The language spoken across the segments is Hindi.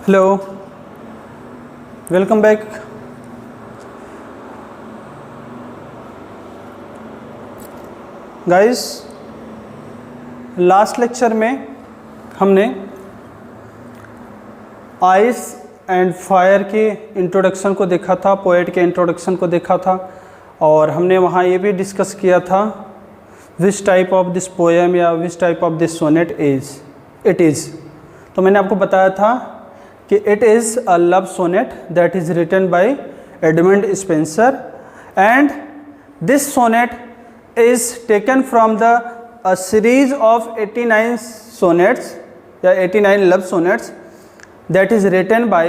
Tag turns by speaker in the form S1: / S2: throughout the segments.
S1: Hello, welcome back. Guys, last lecture में हमने आइस एंड फायर के इंट्रोडक्शन को देखा था, पोएट के इंट्रोडक्शन को देखा था, और हमने वहाँ ये भी डिस्कस किया था which type of this poem या which type of this sonnet it is. तो मैंने आपको बताया था कि it is a love sonnet that is written by Edmund Spenser, and this sonnet is taken from a series of 89 sonnets या 89 love sonnets that is written by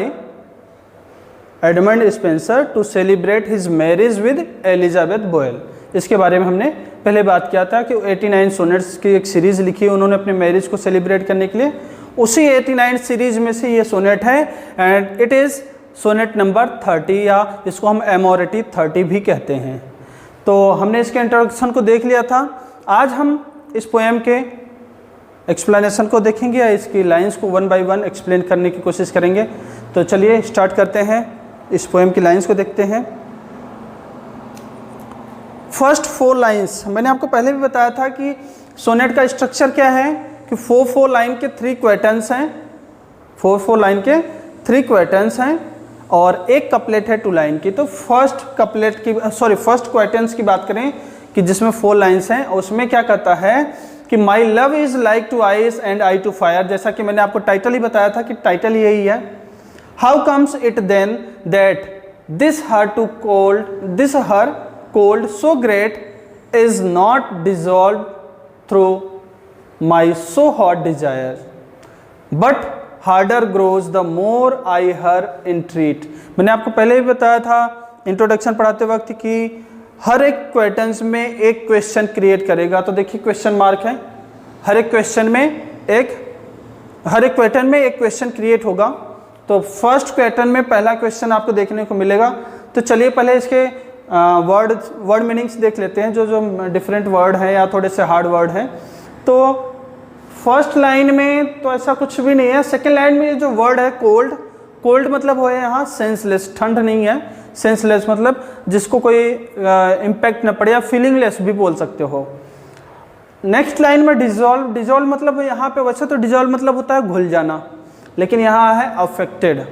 S1: Edmund Spenser to celebrate his marriage with Elizabeth Boyle। इसके बारे में हमने पहले बात किया था कि 89 सोनेट्स की एक सीरीज़ लिखी उन्होंने अपने मैरिज को सेलिब्रेट करने के लिए। उसी 89 सीरीज में से ये सोनेट है, and it is sonnet number 30 या इसको हम एमोरेटी 30 भी कहते हैं। तो हमने इसके इंट्रोडक्शन को देख लिया था। आज हम इस पोएम के एक्सप्लेनेशन को देखेंगे या इसकी लाइंस को वन बाय वन एक्सप्लेन करने की कोशिश करेंगे। तो चलिए स्टार्ट करते हैं, इस पोएम की लाइंस को देखते हैं। फर्स्ट 4 लाइंस, मैंने आपको पहले भी बताया था कि सोनेट का स्ट्रक्चर क्या है कि 4 लाइन के 3 क्वेटन्स हैं, 4 लाइन के 3 क्वेटन्स हैं और एक कपलेट है 2 लाइन की। तो फर्स्ट क्वेटेंस की बात करें कि जिसमें 4 लाइन्स हैं, उसमें क्या कहता है कि my love is like to ice and I to fire. जैसा कि मैंने आपको टाइटल ही बताया था कि टाइटल यही है। How comes it then that this her cold so great is not dissolve through my so hot desire but harder grows the more I her entreat. मैंने आपको पहले भी बताया था इंट्रोडक्शन पढ़ाते वक्त कि हर एक क्वेश्चन में एक क्वेश्चन क्रिएट करेगा। तो देखिए क्वेश्चन मार्क है, हर एक क्वेश्चन में एक क्वेश्चन क्रिएट होगा। तो फर्स्ट क्वेश्चन में पहला क्वेश्चन आपको देखने को मिलेगा। तो चलिए पहले इसके वर्ड मीनिंग्स देख लेते हैं, जो डिफरेंट वर्ड हैं या थोड़े से हार्ड वर्ड हैं। तो फर्स्ट लाइन में तो ऐसा कुछ भी नहीं है। सेकेंड लाइन में जो वर्ड है कोल्ड मतलब हो यहाँ सेंसलेस, ठंड नहीं है, सेंसलेस मतलब जिसको कोई इम्पैक्ट न पड़े, या फीलिंगलेस भी बोल सकते हो। नेक्स्ट लाइन में डिजॉल्व मतलब यहाँ पे वैसे तो डिजॉल्व मतलब होता है घुल जाना, लेकिन यहाँ है अफेक्टेड,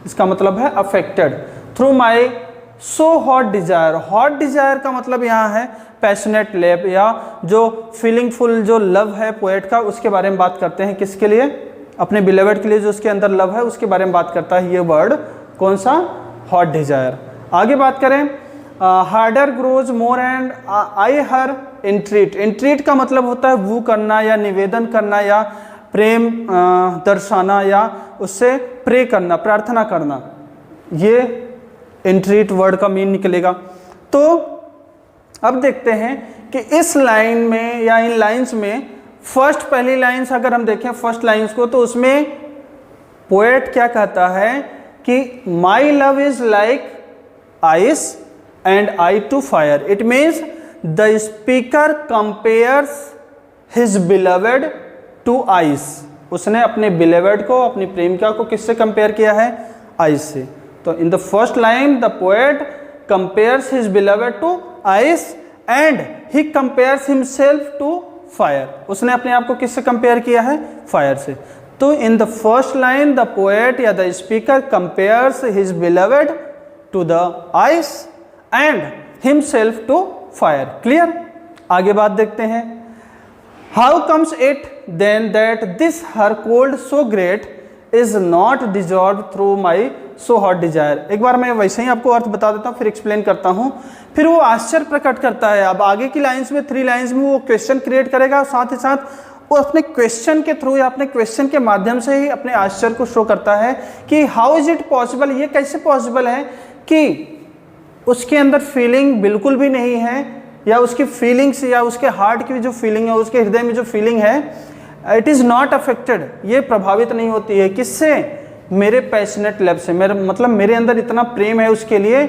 S1: इसका मतलब है affected through my so hot desire. Hot desire का मतलब यहाँ है पैशनेट लव, या जो फीलिंगफुल जो लव है पोएट का, उसके बारे में बात करते हैं। किसके लिए? अपने बिलेवेड के लिए, जो उसके अंदर लव है उसके बारे में बात करता है ये वर्ड, कौन सा? Hot desire. आगे बात करें, harder grows more and I her entreat. Entreat का मतलब होता है वू करना या निवेदन करना या प्रेम दर्शाना या उससे प्रे करना, प्रार्थना करना, ये इंट्रीट वर्ड का मीन निकलेगा। तो अब देखते हैं कि इस लाइन में या इन लाइंस में पहली लाइंस अगर हम देखें फर्स्ट लाइंस को, तो उसमें पोएट क्या कहता है कि my love is like ice and I to fire. It means the speaker compares his beloved to ice. उसने अपने बिलवेड को, अपनी प्रेमिका को किससे कंपेयर किया है? आइस से। तो in the first line the poet compares his beloved to ice and he compares himself to fire। उसने अपने आप को किससे कंपेयर किया है? फायर से। तो in the first line the poet या the speaker compares his beloved to the ice and himself to fire। Clear? आगे बात देखते हैं। How comes it then that this her cold so great is not dissolved through my so hot desire। एक बार मैं वैसे ही आपको अर्थ बता देता हूँ, फिर एक्सप्लेन करता हूँ। फिर वो आश्चर्य प्रकट करता है। अब आगे की लाइंस में 3 लाइंस में वो क्वेश्चन क्रिएट करेगा, साथ ही साथ वो अपने क्वेश्चन के थ्रू या अपने क्वेश्चन के माध्यम से ही अपने आश्चर्य को शो करता है कि हाउ इज इट पॉसिबल, ये कैसे पॉसिबल है कि उसके अंदर फीलिंग बिल्कुल भी नहीं है, या उसकी फीलिंग्स या उसके हार्ट की जो फीलिंग है, उसके हृदय में जो फीलिंग है, इट इज़ नॉट अफेक्टेड, ये प्रभावित नहीं होती है। किससे? मेरे पैशनेट लव से। मेरे अंदर इतना प्रेम है उसके लिए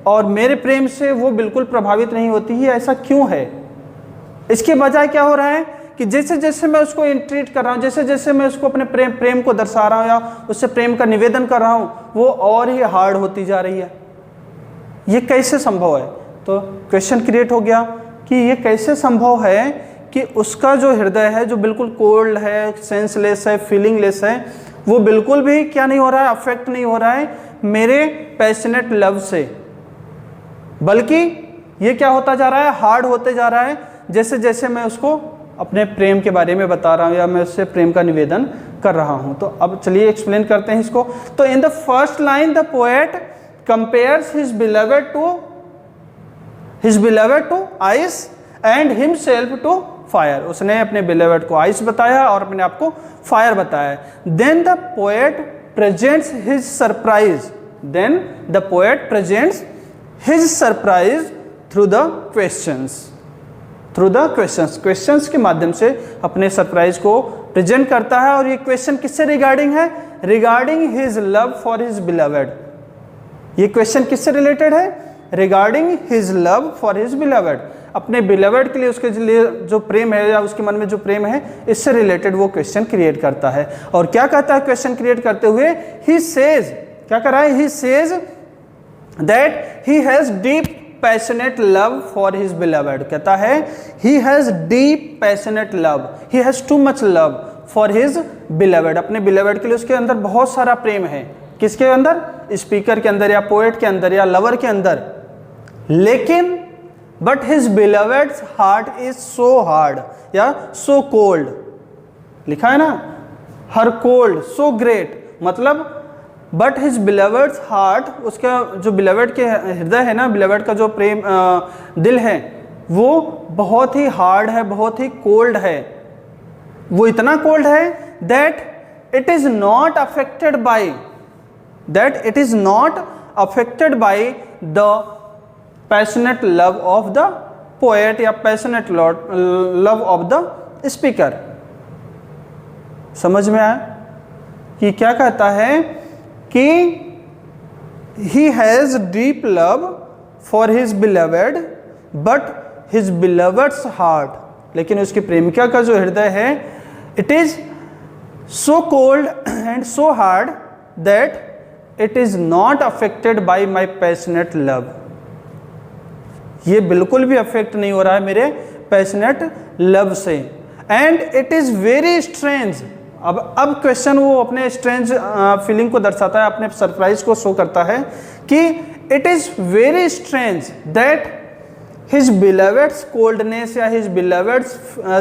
S1: और मेरे प्रेम से वो बिल्कुल प्रभावित नहीं होती है। ऐसा क्यों है? इसके बजाय क्या हो रहा है कि जैसे जैसे मैं उसको इंट्रीट कर रहा हूँ, जैसे जैसे मैं उसको अपने प्रेम को दर्शा रहा हूँ या उससे प्रेम का निवेदन कर रहा हूँ, वो और ही हार्ड होती जा रही है। ये कैसे संभव है? तो क्वेश्चन क्रिएट हो गया कि ये कैसे संभव है कि उसका जो हृदय है, जो बिल्कुल कोल्ड है, सेंसलेस है, फीलिंगलेस है, वो बिल्कुल भी क्या नहीं हो रहा है, अफेक्ट नहीं हो रहा है मेरे पैशनेट लव से, बल्कि ये क्या होता जा रहा है, हार्ड होते जा रहा है जैसे जैसे मैं उसको अपने प्रेम के बारे में बता रहा हूँ या मैं उससे प्रेम का निवेदन कर रहा हूँ। तो अब चलिए एक्सप्लेन करते हैं इसको। तो in the first line the poet compares his beloved to ice and himself to fire. उसने अपने बिलवेड को आइस बताया और अपने आप को फायर बताया। Then the poet presents his surprise, then the poet presents his surprise through the questions के माध्यम से अपने सरप्राइज को प्रेजेंट करता है। और ये क्वेश्चन किससे रिगार्डिंग है? Regarding his love for his beloved. ये क्वेश्चन किससे रिलेटेड है? Regarding his love for his beloved. अपने बिलवेड के लिए, उसके लिए जो प्रेम है या उसके मन में जो प्रेम है, इससे रिलेटेड वो क्वेश्चन क्रिएट करता है। और क्या कहता है क्वेश्चन क्रिएट करते हुए? ही सेज, क्या कर रहा है? He says that he has deep passionate love for his beloved. कहता है he has deep passionate love, he has too much love for his beloved. अपने बिलवेड के लिए उसके अंदर बहुत सारा प्रेम है। किसके अंदर? स्पीकर के अंदर या पोएट के अंदर या लवर के अंदर। लेकिन but his बिलवेड्स heart is so hard या सो कोल्ड, लिखा है ना, हर कोल्ड सो ग्रेट, मतलब बट हिज बिलवेड्स हार्ट, उसका जो बिलवेड के हृदय है ना, बिलवेड का जो प्रेम दिल है, वो बहुत ही हार्ड है, बहुत ही कोल्ड है। वो इतना कोल्ड है that it is not affected by the passionate love of the poet या passionate love of the speaker. समझ में आया कि क्या कहता है कि he has deep love for his beloved but his beloved's heart, लेकिन उसकी प्रेमिका का जो हृदय है, it is so cold and so hard that it is not affected by my passionate love. ये बिल्कुल भी अफेक्ट नहीं हो रहा है मेरे पैशनेट लव से। And it is very strange. अब क्वेश्चन वो अपने स्ट्रेंज फीलिंग को दर्शाता है, अपने सरप्राइज को शो करता है कि it is very strange that his beloved's coldness या his beloved's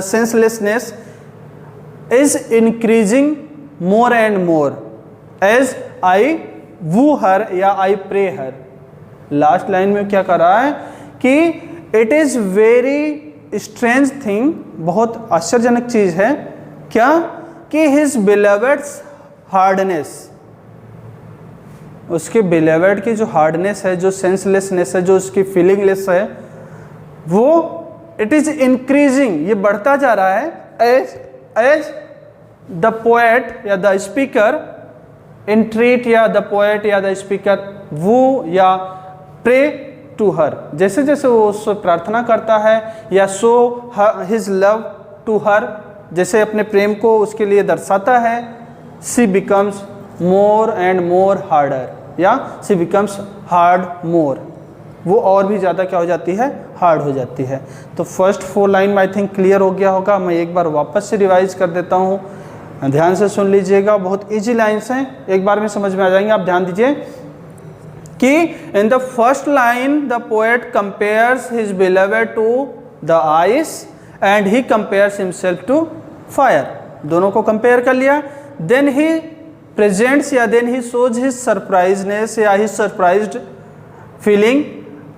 S1: senselessness is increasing more and more as I woo her या I pray her. Last line में क्या कर रहा है कि it is very strange thing, बहुत आश्चर्यजनक चीज है क्या, कि हिज बिलवेड्स हार्डनेस, उसके बिलवेड की जो हार्डनेस है, जो सेंसलेसनेस है, जो उसकी फीलिंगलेस है, वो इट इज इंक्रीजिंग, ये बढ़ता जा रहा है एज द पोएट या द स्पीकर इंट्रीट या द पोएट या द स्पीकर वो या प्रे टू हर। जैसे जैसे वो उससे प्रार्थना करता है या show his love to her, जैसे अपने प्रेम को उसके लिए दर्शाता है, she becomes more and more harder या शी बिकम्स हार्ड मोर, वो और भी ज़्यादा क्या हो जाती है, हार्ड हो जाती है। तो first 4 line I think clear हो गया होगा। मैं एक बार वापस से रिवाइज कर देता हूँ, ध्यान से सुन लीजिएगा, बहुत इजी लाइन्स हैं, एक बार में समझ में आ जाएंगे। आप ध्यान दीजिए कि in the first line the poet compares his beloved to the ice and he compares himself to fire, दोनों को कंपेयर कर लिया। देन ही प्रेजेंट्स या then he shows his surpriseness या his surprised feeling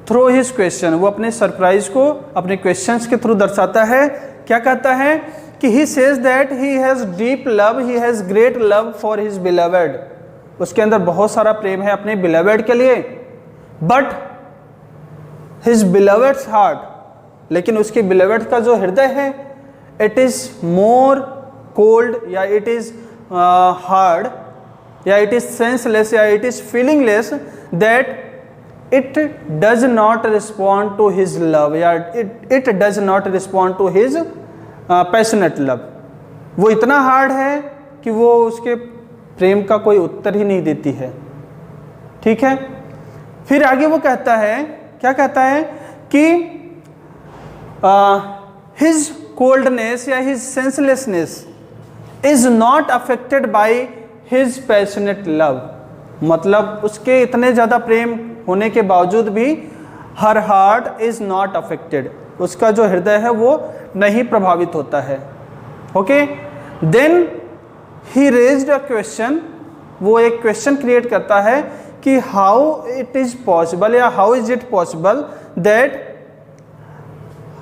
S1: through his question, वो अपने सरप्राइज को अपने क्वेश्चंस के थ्रू दर्शाता है। क्या कहता है कि ही says that he has deep love, he has great love for his beloved, उसके अंदर बहुत सारा प्रेम है अपने बिलवेड के लिए। बट हिज बिलवेड्स हार्ट, लेकिन उसके बिलवेड का जो हृदय है, इट इज मोर कोल्ड या इट इज हार्ड या इट इज सेंसलेस या it is feelingless that it does not respond to his love या it does not respond to his passionate love, वो इतना हार्ड है कि वो उसके प्रेम का कोई उत्तर ही नहीं देती है। ठीक है, फिर आगे वो कहता है, क्या कहता है कि हिज कोल्डनेस या his senselessness is not affected by his passionate love, मतलब उसके इतने ज़्यादा प्रेम होने के बावजूद भी her heart is not affected, उसका जो हृदय है वो नहीं प्रभावित होता है। Okay, then he raised a question, वो एक क्वेश्चन क्रिएट करता है कि हाउ इट इज पॉसिबल या how is it possible that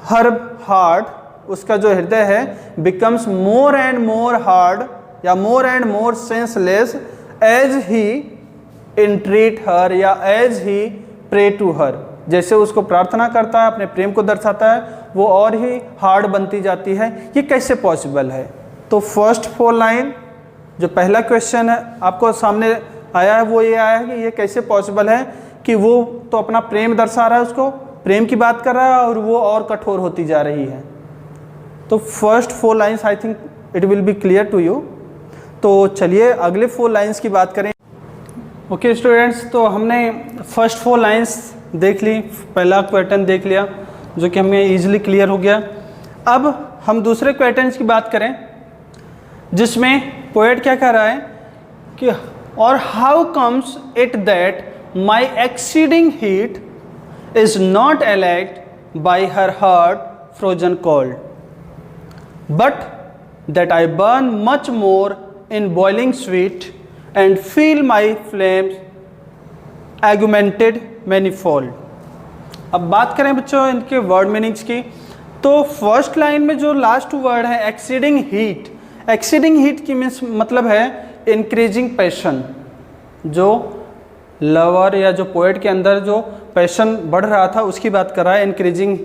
S1: her heart, उसका जो हृदय है, becomes more and more hard या more and more senseless as he entreat her या as he pray to her, जैसे उसको प्रार्थना करता है, अपने प्रेम को दर्शाता है, वो और ही हार्ड बनती जाती है। ये कैसे पॉसिबल है? तो फर्स्ट 4 लाइन जो पहला क्वेश्चन है आपको सामने आया है वो ये आया है कि ये कैसे पॉसिबल है कि वो तो अपना प्रेम दर्शा रहा है, उसको प्रेम की बात कर रहा है और वो और कठोर होती जा रही है। तो first 4 lines I think it will be clear to you. तो चलिए अगले 4 लाइन्स की बात करें। ओके स्टूडेंट्स, तो हमने फर्स्ट 4 लाइन्स देख ली, पहला पैटर्न देख लिया जो कि हमें ईजिली क्लियर हो गया। अब हम दूसरे पैटर्न्स की बात करें जिसमें पोएट क्या कह रहा है कि और how comes it that my exceeding heat is not allayed by her heart frozen cold, but that I burn much more in boiling sweet and feel my flames augmented manifold। अब बात करें बच्चों इनके वर्ड मीनिंग्स की, तो फर्स्ट लाइन में जो लास्ट वर्ड है एक्सीडिंग हीट, एक्सीडिंग हीट की मीन्स मतलब है इंक्रीजिंग पैशन, जो लवर या जो पोएट के अंदर जो पैशन बढ़ रहा था उसकी बात कर रहा है, इंक्रीजिंग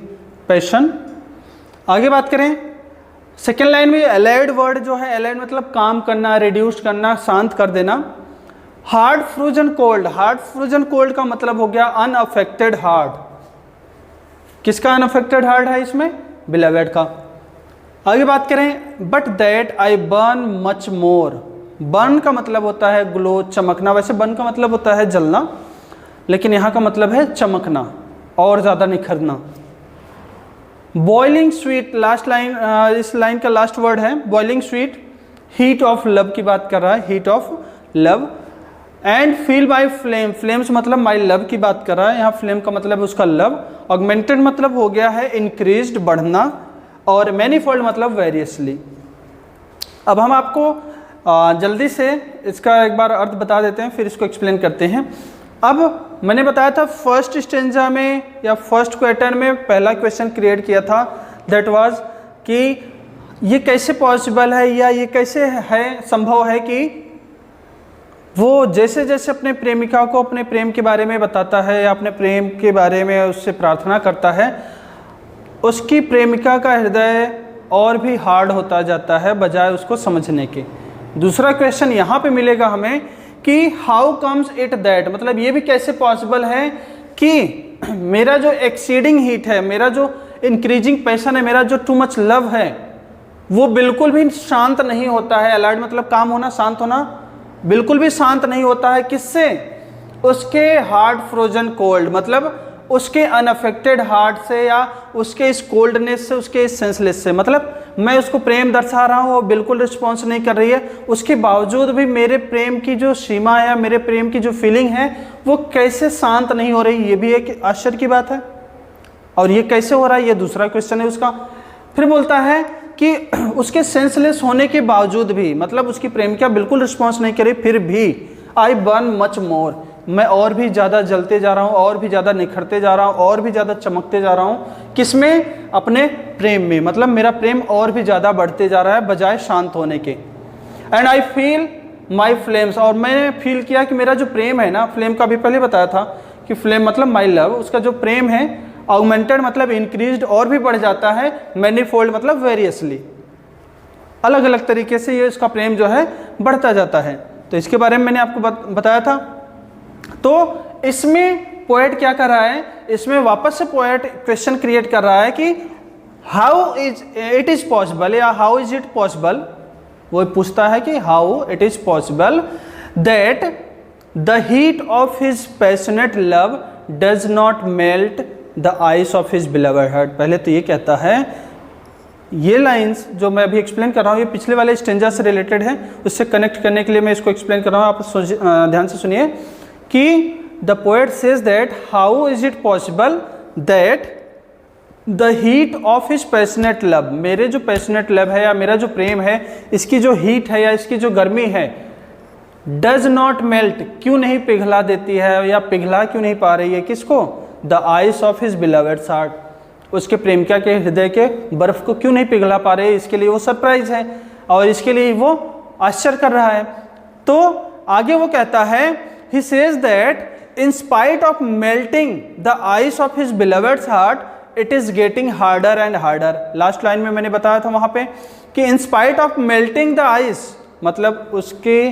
S1: पैशन। आगे बात करें सेकेंड लाइन में एलाइड वर्ड जो है, एलाइड मतलब काम करना, रिड्यूस करना, शांत कर देना। Heart frozen cold, heart frozen cold का मतलब हो गया अनअफेक्टेड हार्ट। किसका अनअफेक्टेड हार्ट है इसमें? बिलवेड का। आगे बात करें but that I burn much more, burn का मतलब होता है ग्लो, चमकना, वैसे बर्न का मतलब होता है जलना, लेकिन यहाँ का मतलब है चमकना और ज़्यादा निखरना। बॉइलिंग स्वीट, लास्ट लाइन, इस लाइन का लास्ट वर्ड है boiling sweet, heat of love की बात कर रहा है, heat of love. And feel my flame, flames मतलब माई लव की बात कर रहा है, यहाँ फ्लेम का मतलब उसका लव। ऑगमेंटेड मतलब हो गया है इंक्रीज्ड, बढ़ना, और मैनीफोल्ड मतलब वेरियसली। अब हम आपको जल्दी से इसका एक बार अर्थ बता देते हैं, फिर इसको एक्सप्लेन करते हैं। अब मैंने बताया था फर्स्ट स्टेंजा में या फर्स्ट क्वेश्चन में पहला क्वेश्चन क्रिएट किया था, दैट वाज कि ये कैसे पॉसिबल है या ये कैसे है संभव है कि वो जैसे जैसे अपने प्रेमिका को अपने प्रेम के बारे में बताता है या अपने प्रेम के बारे में उससे प्रार्थना करता है, उसकी प्रेमिका का हृदय और भी हार्ड होता जाता है बजाय उसको समझने के। दूसरा क्वेश्चन यहाँ पे मिलेगा हमें कि हाउ कम्स इट दैट, मतलब ये भी कैसे पॉसिबल है कि मेरा जो एक्सीडिंग हीट है, मेरा जो इंक्रीजिंग पैशन है, मेरा जो टू मच लव है, वो बिल्कुल भी शांत नहीं होता है। अलर्ट मतलब काम होना, शांत होना, बिल्कुल भी शांत नहीं होता है। किससे? उसके हार्ट फ्रोजन कोल्ड, मतलब उसके अनअफेक्टेड हार्ट से या उसके इस कोल्डनेस से, उसके इस सेंसलेस से। मतलब मैं उसको प्रेम दर्शा रहा हूँ, वो बिल्कुल रिस्पॉन्स नहीं कर रही है, उसके बावजूद भी मेरे प्रेम की जो सीमा है, मेरे प्रेम की जो फीलिंग है, वो कैसे शांत नहीं हो रही, ये भी एक आश्चर्य की बात है। और ये कैसे हो रहा है, ये दूसरा क्वेश्चन है उसका। फिर बोलता है कि उसके सेंसलेस होने के बावजूद भी, मतलब उसकी प्रेमिका बिल्कुल रिस्पॉन्स नहीं करी, फिर भी आई बर्न मच मोर, मैं और भी ज़्यादा जलते जा रहा हूँ, और भी ज़्यादा निखरते जा रहा हूँ, और भी ज़्यादा चमकते जा रहा हूँ। किसमें? अपने प्रेम में, मतलब मेरा प्रेम और भी ज़्यादा बढ़ते जा रहा है बजाय शांत होने के। And I feel my flames, और मैंने फील किया कि मेरा जो प्रेम है ना, फ्लेम का भी पहले बताया था कि फ्लेम मतलब माई लव, उसका जो प्रेम है ऑगमेंटेड मतलब इंक्रीज्ड और भी बढ़ जाता है, मैनीफोल्ड मतलब वेरियसली, अलग अलग तरीके से ये उसका प्रेम जो है बढ़ता जाता है। तो इसके बारे में मैंने आपको बताया था। तो इसमें पोएट क्या कर रहा है, इसमें वापस से पोएट क्वेश्चन क्रिएट कर रहा है कि how is it is possible या हाउ इज इट पॉसिबल, वो पूछता है कि how it is possible that the heat of his passionate love does not melt the ice of his beloved heart. पहले तो ये कहता है, ये लाइंस जो मैं अभी एक्सप्लेन कर रहा हूँ ये पिछले वाले स्टेंजा से रिलेटेड है, उससे कनेक्ट करने के लिए मैं इसको एक्सप्लेन कर रहा हूँ। आप ध्यान से सुनिए कि the poet says that how is it possible that the heat of his passionate love, मेरे जो पैशनेट लव है या मेरा जो प्रेम है, इसकी जो हीट है या इसकी जो गर्मी है, डज नॉट मेल्ट, क्यों नहीं पिघला देती है या पिघला क्यों नहीं पा रही है, किसको, the ice of his beloved's heart, उसके प्रेमिका के हृदय के बर्फ को क्यों नहीं पिघला पा रहे। इसके लिए वो सरप्राइज है और इसके लिए वो आश्चर्य कर रहा है। तो आगे वो कहता है, he says that in spite of melting the ice of his beloved's heart it is getting harder and harder. Last line में मैंने बताया था वहां पे कि in spite of melting the ice, मतलब उसके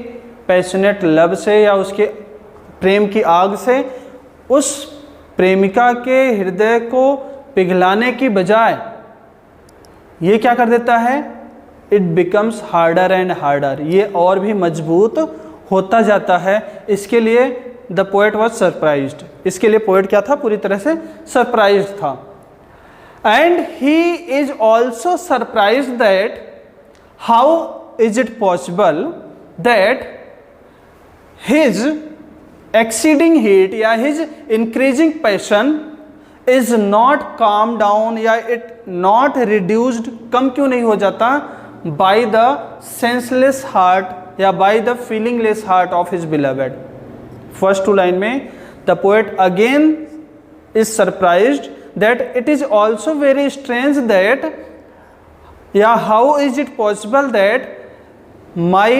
S1: पैशनेट लव से या उसके प्रेम की आग से उस प्रेमिका के हृदय को पिघलाने की बजाय ये क्या कर देता है, it becomes harder and harder, ये और भी मजबूत होता जाता है। इसके लिए द पोएट वॉज सरप्राइज्ड, इसके लिए पोएट क्या था, पूरी तरह से सरप्राइज्ड था। And he is also surprised that how is it possible that his exceeding heat या his increasing passion is not come down या इट नॉट रिड्यूस्ड, कम क्यों नहीं हो जाता, बाय द सेंसलेस हार्ट या by the feelingless heart of his beloved. First two line में the poet again is surprised that it is also very strange that how is it possible that my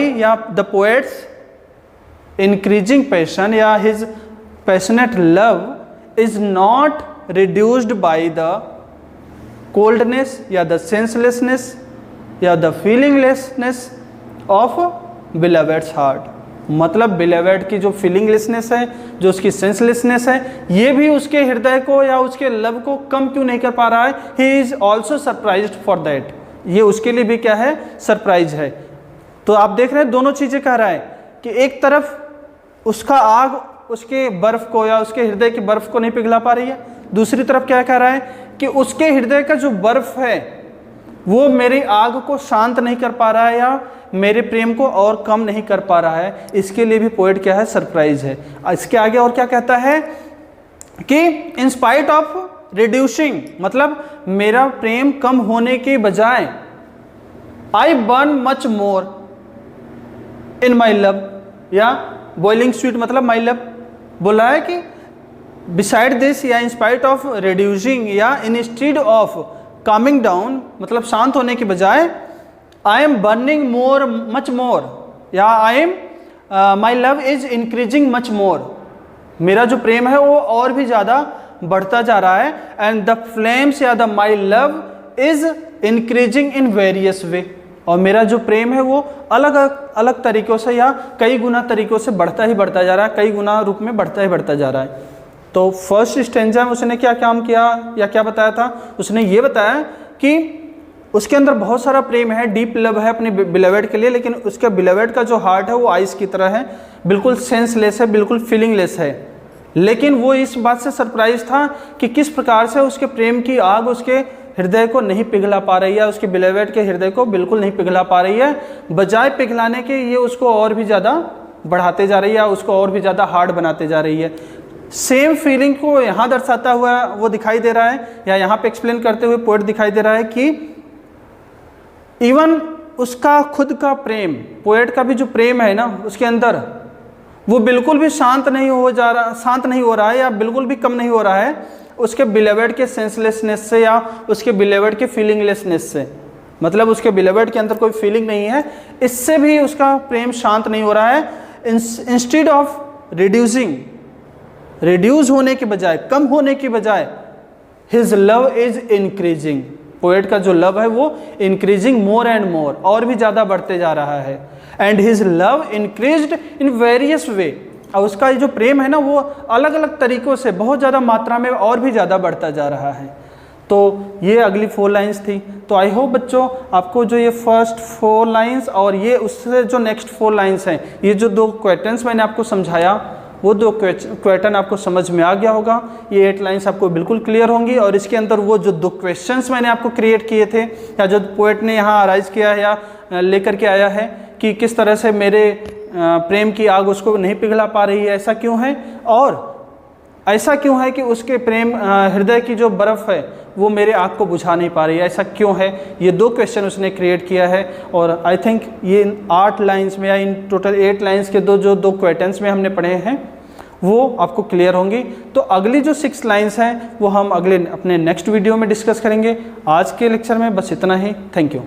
S1: the poet's increasing passion his passionate love is not reduced by the coldness the senselessness the feelinglessness of beloved's heart। मतलब बिलवड की जो फीलिंगलेसनेस है, जो उसकी सेंसलेसनेस है, ये भी उसके हृदय को या उसके लव को कम क्यों नहीं कर पा रहा है। ही is also surprised for that, ये उसके लिए भी क्या है, सरप्राइज है। तो आप देख रहे हैं दोनों चीजें कह रहा है कि एक तरफ उसका आग उसके बर्फ को या उसके हृदय की बर्फ को नहीं पिघला पा रही है, दूसरी तरफ क्या कह रहा है कि उसके हृदय का जो बर्फ है वो मेरी आग को शांत नहीं कर पा रहा है या मेरे प्रेम को और कम नहीं कर पा रहा है। इसके लिए भी पोएट क्या है, सरप्राइज है। इसके आगे और क्या कहता है कि इन स्पाइट ऑफ रिड्यूसिंग, मतलब मेरा प्रेम कम होने के बजाय I burn much more in my love या बॉइलिंग स्वीट, मतलब माई लव बोला है कि बिसाइड दिस या इन स्पाइट ऑफ रिड्यूसिंग या इंस्टेड ऑफ कमिंग डाउन, मतलब शांत होने के बजाय I am burning more much more या I am my love is increasing much more, मेरा जो प्रेम है वो और भी ज़्यादा बढ़ता जा रहा है। एंड द फ्लेम्स या the my love is increasing in various वे, और मेरा जो प्रेम है वो अलग अलग तरीक़ों से या कई गुना तरीक़ों से बढ़ता ही बढ़ता जा रहा है, कई गुना रूप में बढ़ता ही बढ़ता जा रहा है। तो फर्स्ट स्टेंजा में उसने क्या काम किया या क्या बताया था, उसने ये बताया कि उसके अंदर बहुत सारा प्रेम है, डीप लव है अपने बिलवड के लिए, लेकिन उसके बिलवड का जो हार्ट है वो आइस की तरह है, बिल्कुल सेंसलेस है, बिल्कुल फीलिंगलेस है। लेकिन वो इस बात से सरप्राइज था कि किस प्रकार से उसके प्रेम की आग उसके हृदय को नहीं पिघला पा रही है, उसके बिलवड के हृदय को बिल्कुल नहीं पिघला पा रही है, बजाय पिघलाने के ये उसको और भी ज़्यादा बढ़ाते जा रही है, उसको और भी ज़्यादा हार्ड बनाते जा रही है। सेम फीलिंग को यहाँ दर्शाता हुआ वो दिखाई दे रहा है, या यहाँ पे एक्सप्लेन करते हुए पोएट दिखाई दे रहा है कि इवन उसका खुद का प्रेम, पोएट का भी जो प्रेम है ना उसके अंदर, वो बिल्कुल भी शांत नहीं हो रहा है या बिल्कुल भी कम नहीं हो रहा है उसके बिलवड के सेंसलेसनेस से या उसके बिलवड के फीलिंगलेसनेस से, मतलब उसके बिलवड के अंदर कोई फीलिंग नहीं है, इससे भी उसका प्रेम शांत नहीं हो रहा है। इंस्टेड ऑफ रिड्यूस होने के बजाय, कम होने के बजाय, his love is increasing, poet का जो लव है वो इंक्रीजिंग मोर एंड मोर, और भी ज़्यादा बढ़ते जा रहा है। And his love increased in various वे, और उसका जो प्रेम है ना वो अलग अलग तरीक़ों से बहुत ज़्यादा मात्रा में और भी ज़्यादा बढ़ता जा रहा है। तो ये अगली 4 लाइंस थी। तो आई होप बच्चों आपको जो ये फर्स्ट 4 लाइंस और ये उससे जो नेक्स्ट 4 लाइंस हैं, ये जो 2 क्वेश्चंस मैंने आपको समझाया, वो 2 क्वेश्चन आपको समझ में आ गया होगा। ये 8 लाइंस आपको बिल्कुल क्लियर होंगी और इसके अंदर वो जो 2 क्वेश्चंस मैंने आपको क्रिएट किए थे, या जो पोएट ने यहाँ अराइज किया है या लेकर के आया है कि किस तरह से मेरे प्रेम की आग उसको नहीं पिघला पा रही है, ऐसा क्यों है, और ऐसा क्यों है कि उसके प्रेम हृदय की जो बर्फ़ है वो मेरे आग को बुझा नहीं पा रही है, ऐसा क्यों है। ये 2 क्वेश्चन उसने क्रिएट किया है और आई थिंक ये 8 लाइंस में या इन टोटल 8 लाइंस के जो 2 क्वेश्चंस में हमने पढ़े हैं वो आपको क्लियर होंगी। तो अगली जो 6 लाइंस हैं वो हम अगले अपने नेक्स्ट वीडियो में डिस्कस करेंगे। आज के लेक्चर में बस इतना ही। Thank you.